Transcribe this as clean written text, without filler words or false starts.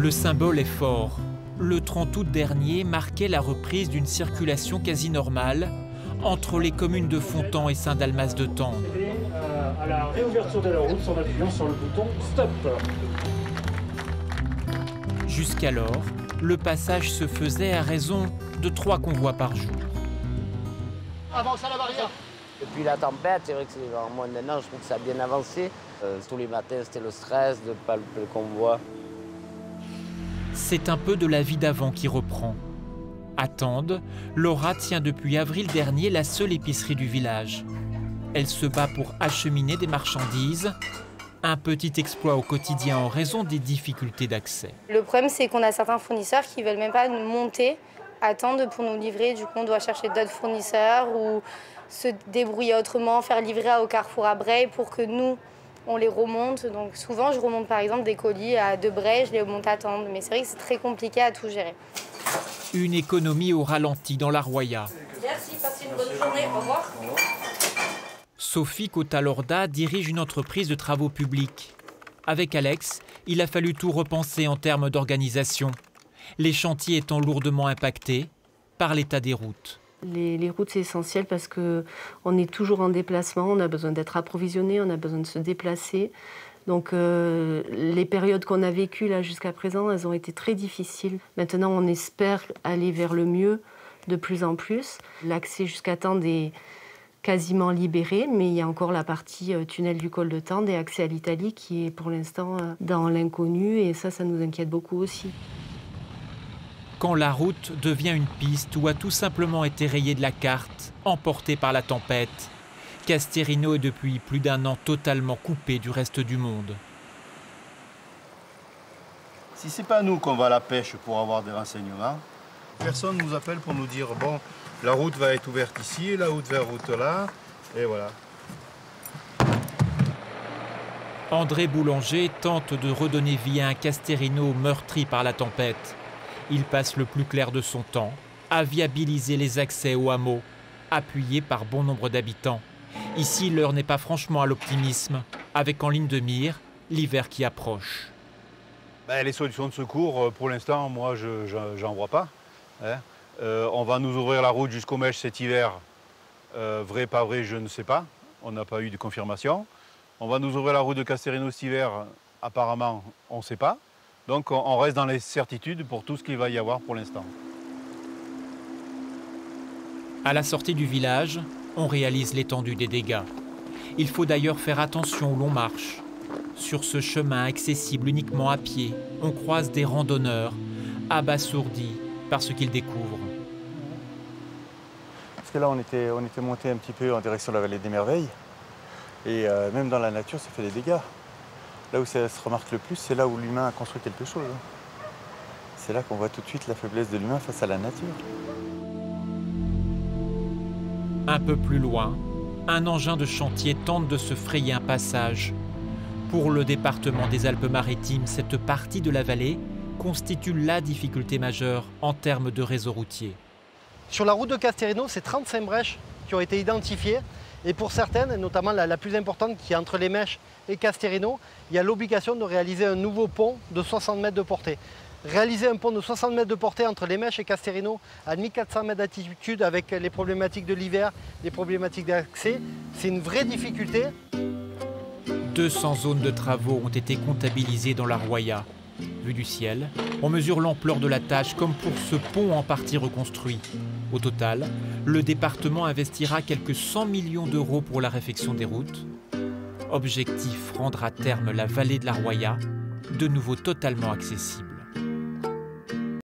Le symbole est fort. Le 30 août dernier marquait la reprise d'une circulation quasi normale entre les communes de Fontan et Saint-Dalmas-de-Tende. À la réouverture de la route en appuyant sur le bouton stop. Jusqu'alors, le passage se faisait à raison de 3 convois par jour. Avance à la barrière. Depuis la tempête, c'est vrai que c'est en moins d'un an, je trouve que ça a bien avancé. Tous les matins, c'était le stress de ne pas louper le convoi. C'est un peu de la vie d'avant qui reprend. À Tende, Laura tient depuis avril dernier la seule épicerie du village. Elle se bat pour acheminer des marchandises. Un petit exploit au quotidien en raison des difficultés d'accès. Le problème, c'est qu'on a certains fournisseurs qui ne veulent même pas nous monter à Tende pour nous livrer. Du coup, on doit chercher d'autres fournisseurs ou se débrouiller autrement, faire livrer au Carrefour à Breil pour que nous, on les remonte. Donc souvent, je remonte par exemple des colis à De Breil, je les remonte à Tende. Mais c'est vrai que c'est très compliqué à tout gérer. Une économie au ralenti dans la Roya. Merci, passez une bonne journée. Au revoir. Sophie Cotalorda dirige une entreprise de travaux publics. Avec Alex, il a fallu tout repenser en termes d'organisation, les chantiers étant lourdement impactés par l'état des routes. Les routes, c'est essentiel parce qu'on est toujours en déplacement, on a besoin d'être approvisionné, on a besoin de se déplacer. Donc les périodes qu'on a vécues là jusqu'à présent, elles ont été très difficiles. Maintenant, on espère aller vers le mieux de plus en plus. L'accès jusqu'à Tende est quasiment libéré, mais il y a encore la partie tunnel du col de Tende et accès à l'Italie qui est pour l'instant dans l'inconnu, et ça nous inquiète beaucoup aussi. Quand la route devient une piste ou a tout simplement été rayée de la carte, emportée par la tempête, Casterino est depuis plus d'1 an totalement coupé du reste du monde. Si c'est pas nous qu'on va à la pêche pour avoir des renseignements, personne nous appelle pour nous dire bon, la route va être ouverte ici, la route là, et voilà. André Boulanger tente de redonner vie à un Casterino meurtri par la tempête. Il passe le plus clair de son temps à viabiliser les accès au hameau, appuyé par bon nombre d'habitants. Ici, l'heure n'est pas franchement à l'optimisme, avec en ligne de mire l'hiver qui approche. Les solutions de secours, pour l'instant, moi, j'en vois pas. Hein. On va nous ouvrir la route jusqu'au Mèche cet hiver. Vrai, pas vrai, je ne sais pas. On n'a pas eu de confirmation. On va nous ouvrir la route de Casterino cet hiver. Apparemment, on ne sait pas. Donc, on reste dans les certitudes pour tout ce qu'il va y avoir pour l'instant. À la sortie du village, on réalise l'étendue des dégâts. Il faut d'ailleurs faire attention où l'on marche. Sur ce chemin accessible uniquement à pied, on croise des randonneurs abasourdis par ce qu'ils découvrent. Parce que là, on était monté un petit peu en direction de la vallée des Merveilles. Et même dans la nature, ça fait des dégâts. Là où ça se remarque le plus, c'est là où l'humain a construit quelque chose. C'est là qu'on voit tout de suite la faiblesse de l'humain face à la nature. Un peu plus loin, un engin de chantier tente de se frayer un passage. Pour le département des Alpes-Maritimes, cette partie de la vallée constitue la difficulté majeure en termes de réseau routier. Sur la route de Casterino, c'est 35 brèches qui ont été identifiées. Et pour certaines, et notamment la plus importante qui est entre les Mèches et Casterino, il y a l'obligation de réaliser un nouveau pont de 60 mètres de portée. Réaliser un pont de 60 mètres de portée entre les Mèches et Casterino à 1400 mètres d'altitude avec les problématiques de l'hiver, les problématiques d'accès, c'est une vraie difficulté. 200 zones de travaux ont été comptabilisées dans la Roya. Vu du ciel, on mesure l'ampleur de la tâche comme pour ce pont en partie reconstruit. Au total, le département investira quelques 100 millions d'euros pour la réfection des routes. Objectif, rendre à terme la vallée de la Roya de nouveau totalement accessible.